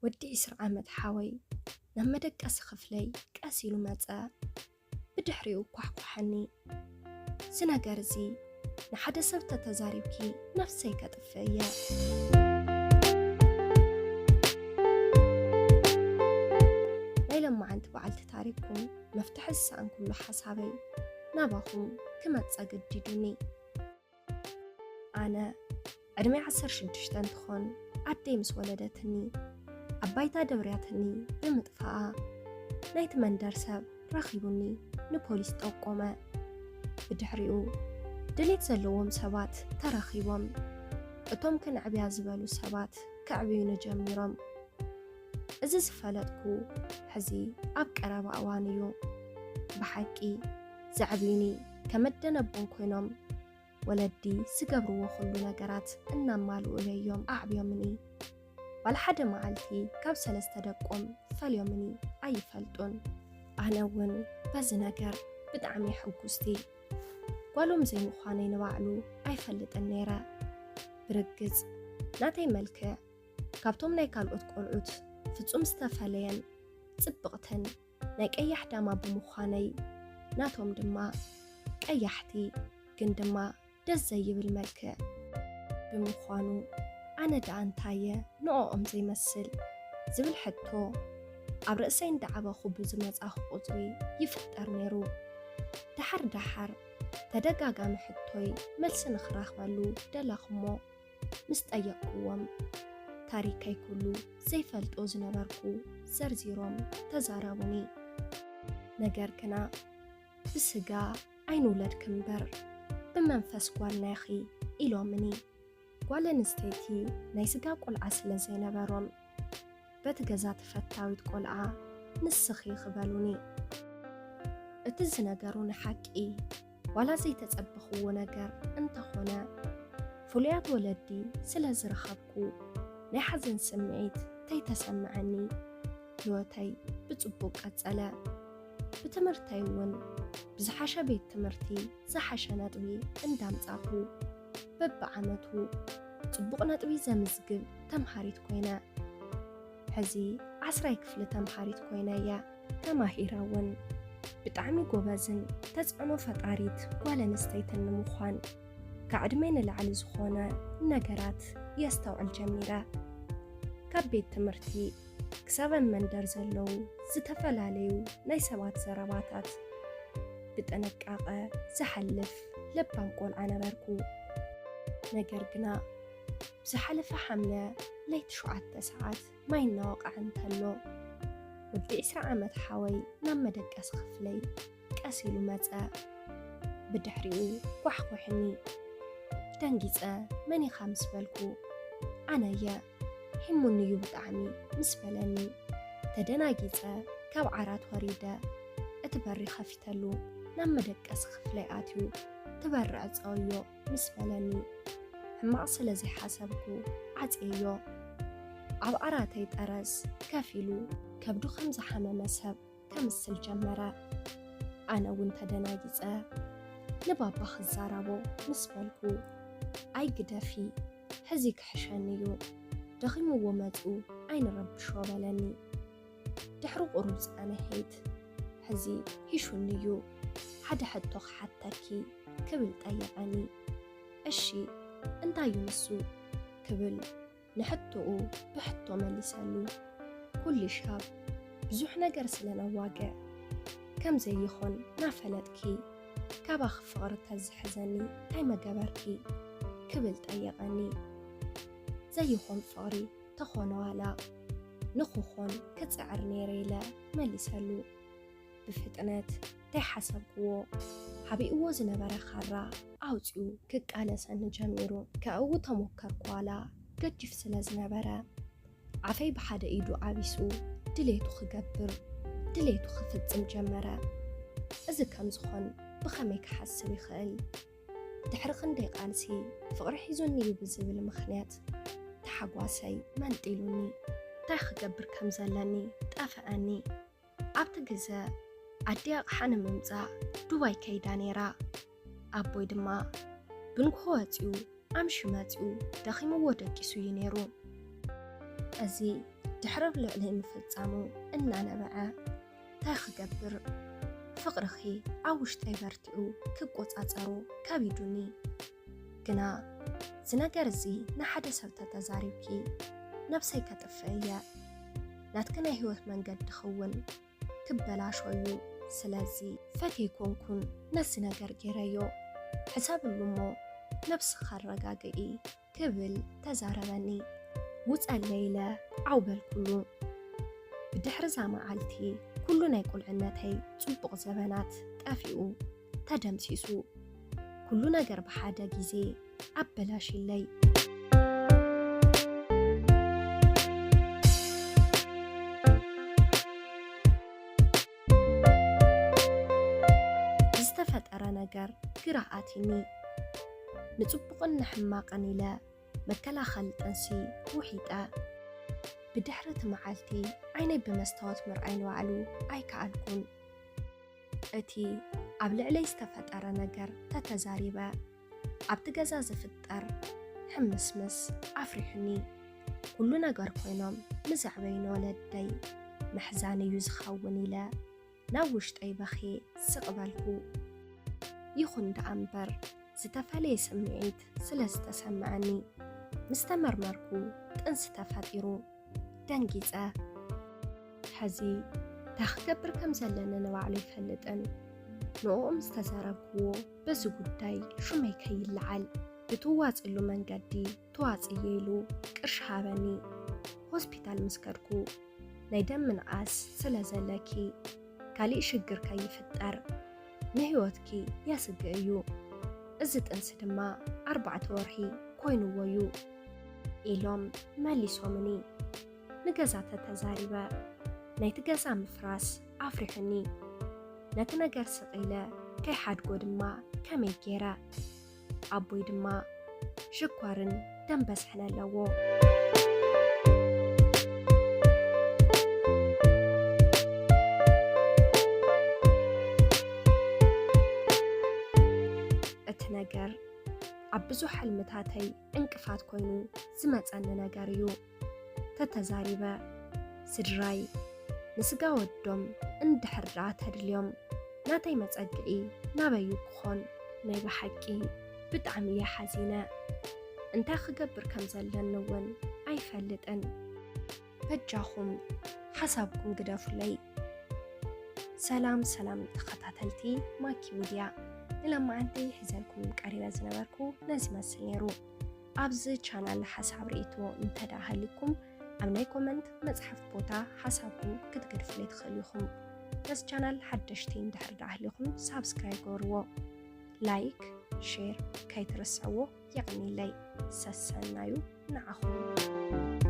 ودي إسر عامت حاوي لما دك أسخفلي كأسيلو ماتا بدحريو كوحكوحني سنة جارزي نحد سبت تزاريبكي نفسي كتفيا لما عند بعلت تاريخكم مفتح السان كل حسابي ناباهم كما تساقددوني أنا عدمي 16 تخون عدي مس ولدتني عبايتا دورياتني بمطفاء نايت من درسب راخيبوني نبوليس توقوما بدحريو دليت زلوهم سبات تراخيبهم اتوم كان عبيا زبالو سبات كعبيو نجميرهم إذا سفلتكو حزي أبقرب أوانيو بحكي زعبيني كمدنا بونكوينهم ولدي سقبروا وخلو نقرات إنما مالو إليهم أعبيومني والحد معالتي كاب سلسة دقوم فاليومني أي فلتون أهنون بز نقر بدعمي حقوستي قالوم زي مخاني نوعلو أي فلت النيرة برقز ناتي ملكة كابتوم نايكال أتقلعوت ፍጹም ዝተፈለየን ጽብቕትን ናይ ቀያሕ ዳማ ብምዃነይ ናቶም ድማ ቀያሕቲ ግን ድማ ደስ ዘይብል መልክዕ ብምዃኑ ኣነ ደኣ እንታየ ንኦም ዘይመስል ዝብል ሕቶ ኣብ ርእሰይ እንዳዓበኹ ብዝመጻኹ ቁፅሪ ይፍጠር ነይሩ ድሓር ተደጋጋሚ ሕቶይ መልሲ ንኽረኽበሉ ደለኽሞ ምስ ጠየቅኩዎም ታሪካይ ኩሉ ዘይፈልጦ ዝነበርኩ ዘርዚሮም ተዛረቡኒ ነገር ግና ብስጋ ኣይንውለድ ክንበር ብመንፈስ ጓልና ይኺ ኢሎምኒ ጓል ኣንስተይቲ ናይ ስጋ ቆልዓ ስለ ዘይነበሮም በቲ ገዛ ተፈታዊት ቆልዓ ንስኺ ክበሉኒ እቲ ዝነገሩ ንሓቂ ዋላ ዘይተጸብኽዎ ነገር እንተኾነ ፍሉያት ወለዲ ስለ ዝረኸብኩ ናይ ሓዘን ስምዒት ተይተሰምዐኒ ህይወተይ ብጽቡቕ ቀጸለ ብትምህርተይ እውን ብዝሓሸ ቤት ትምህርቲ ዝሓሸ ነጥቢ እንዳምጻኹ በብዓመቱ ጽቡቕ ነጥቢ ዘምዝግብ ተምሃሪት ኮይነ ሕዚ 10ይ ክፍሊ ተምሃሪት ኮይነ እያ ተማሂራ እውን ብጣዕሚ ጎበዝን ተጽዕኖ ፈጣሪት ጓል ኣንስተይቲ ንምዃን ከዕድመ ንላዕሊ ዝኾነ ነገራት የስተውዕል ጀሚረ ካብ ቤት ትምህርቲ ክሳብ መንደር ዘለው ዝተፈላለዩ ናይ ሰባት ዘረባታት ብጥንቃቐ ዝሓልፍ ለባም ቆልዓ ነበርኩ ነገር ግና ብዝሓለፈ ሓምለ ለይቲ 7 ሰዓት ማይ እናወቕዐ እንተሎ ወዲ 20 ዓመት ሓወይ ናብ መደቀሲ ክፍለይ ቀሲሉ መፀ ብድሕሪኡ ጓሕጓሕኒ ደንጊፀ መኒኻ ምስ በልኩ ኣነየ ሕሙንዩ ብጣዕሚ ምስ በለኒ ተደናጊፀ ካብ ዓራት ወሪደ እቲ በሪ ኸፊተሉ ናብ መደቀሲ ክፍለይ ኣትዩ ትበርዕ ፀውዮ ምስ በለኒ ሕማቕ ስለዚ ሓሰብኩ ዓፅዮ ኣብ ዓራተይ ጠረስ ከፊሉ ከብዱ ከም ዝሓመመ ሰብ ከምስል ጀመረ ኣነ እውን ተደናጊፀ ንባባ ክዛረቦ ምስ በልኩ ኣይ ግደፊ ሕዚ ክሕሸንዩ ደኺምዎ መፁ ኣይንረብሾ በለኒ ድሕሪ ቁሩብ ፀንሒት ሕዚ ሂሹንዩ ሓደ ሕቶ ክሓተኪ ክብል ጠየቐኒ እሺ እንታዩ ንሱ ክብል ንሕቶኡ ብሕቶ መሊሰሉ ኩሉ ሻብ ብዙሕ ነገር ስለነዋግዕ ከም ዘይኾን ናፈለጥኪ ካባኽ ፍቕሪ ተዝሕዘኒ ኣይመገበርኪ ክብል ጠየቐኒ ዘይኾን ፍቕሪ ተኾነ ዋላ ንኽኾን ክፅዕር ነይረ ኢለ መሊሰሉ ብፍጥነት ተይሓሰብክዎ ሓቢእዎ ዝነበረ ካራ ኣውፅኡ ክቃለሰኒ ጀሚሩ ከእው ተሞከርኩ ዋላ ገጅፍ ስለ ዝነበረ ዓፈይ ብሓደ ኢዱ ዓቢሱ ድሌቱ ክገብር ድሌቱ ክፍጽም ጀመረ እዚ ከም ዝኾን ብኸመይ ክሓስብ ይኽእል ድሕሪ ክንደይ ቃልሲ ፍቕሪ ሒዙኒ እዩ ብዝብል ምኽንያት ተሓጓሰይ መንጢሉኒ እንታይ ክገብር ከም ዘለኒ ጠፍአኒ ኣብቲ ግዜ ኣዲ ኣቕሓ ንምምፃእ ዱባይ ከይዳ ነይራ ኣቦይ ድማ ብንኩ ወፂኡ ኣምሽ መፂኡ ደኺምዎ ደቂሱ እዩ ነይሩ እዚ ድሕረብ ልዕሊ ምፍጻሙ እናነበዐ እንታይ ክገብር ፍቕርኺ ኣብ ውሽጠይ በርቲዑ ክቆጻጸሩ ከቢዱኒ ግና ዝነገር እዚ ንሓደ ሰብ ተዛሪብኪ ነፍሰይ ከጥፍእ እየ ናትክ ናይ ህይወት መንገዲ ክውን ክበላሾዩ ስለዚ ፈተይኮንኩን ነዚ ነገር ገይረዮ ሕሰብሉ እሞ ነፍስኻ ረጋግኢ ክብል ተዛረበኒ ውፀለይለ ዓውበል ኩሉ ብድሕሪ ዛ መዓልቲ ኩሉ ናይ ቁልዕነተይ ጽቡቕ ዘበናት ጠፊኡ ተደምሲሱ ኩሉ ነገር ብሓደ ጊዜ ኣበላሽለይ ዝተፈጠረ ነገር ግራኣቲኒ ንጽቡቕን ንሕማቕን ኢለ መከላኸሊ ጥንሲ ውሒጠ ብድሕሪ መዓልቲ ዓይነይ ብመስታወት ምርኣይ ንባዕሉ ኣይከኣልኩን እቲ ኣብ ልዕለይ ዝተፈጠረ ነገር ተተዛሪበ ኣብቲ ገዛ ዝፍጠር ሕምስምስ ኣፍሪሕኒ ኩሉ ነገር ኮይኖም ንዛዕበይኖ ወለደይ ምሕዛን እዩ ዝኸውን ኢለ ናብ ውሽጠይ በኺ ስቕበልኩ ይኹን ደኣ እምበር ዝተፈለየ ስምዒት ስለ ዝተሰምዐኒ ምስ ተመርመርኩ ጥንሲ ተፈጢሩ ደንጊፀ ሕዚ ታኽገብር ከም ዘለኒ ንባዕሉ ይፈልጥን ንኦም ዝተዘረብክዎ በዚ ጉዳይ ሹመይ ከይለዓል ብትዋፅሉ መንገዲ ትዋፅየ ኢሉ ቅርሺ ሃበኒ ሆስፒታል ምስ ከድኩ ናይ ደም ምንኣስ ስለ ዘለኪ ካሊእ ሽግር ከይፍጠር ንህይወትኪ የስግእ እዩ እዚ ጥንሲ ድማ 4 ወርሒ ኮይኑዎ እዩ ኢሎም መሊሶምኒ ንገዛ ተዛሪበ ናይቲ ገዛ ምፍራስ ኣፍሪሕኒ ነቲ ነገር ስቕኢለ ከይሓድጎ ድማ ከመይ ገይረ ኣቦይ ድማ ሽኳርን ደም በስሕን ኣለዎ እቲ ነገር ኣብ ብዙሕ ሕልምታተይ እንቅፋት ኮይኑ ዝመፀኒ ነገር እዩ ተተዛሪበ ስድራይ ንስጋ ወዶም እንድሕር ደኣ ተድልዮም ናተይ መፀግዒ ናበዩ ክኾን ናይ ብሓቂ ብጣዕሚ እየ ሓዚነ እንታይ ክገብር ከም ዘለኒ እውን ኣይፈልጥን በጃኹም ሓሳብኩም ግደፉለይ ሰላም ተኸታተልቲ ማኪ ሚድያ ንሎማዓንተይ ሒዘልኩም ቀሪበ ዝነበርኩ ነዚ መስል ነይሩ ኣብዚ ቻናል ሓሳብ ርእይቶ እንተዳሃልኩም ኣብ ናይ ኮመንት መጽሐፍ ቦታ ሓሳብኩም ክትገድፉለይ ትኽእሉ ኢኹም ነዚ ቻናል ሓደሽቲ እንድሕር ዳሃልኩም ሳብስክራይብ ገርዎ ላይክ ሼር ከይትርስዕዎ የቕኒለይ ሰሰናዩ ንዓኹም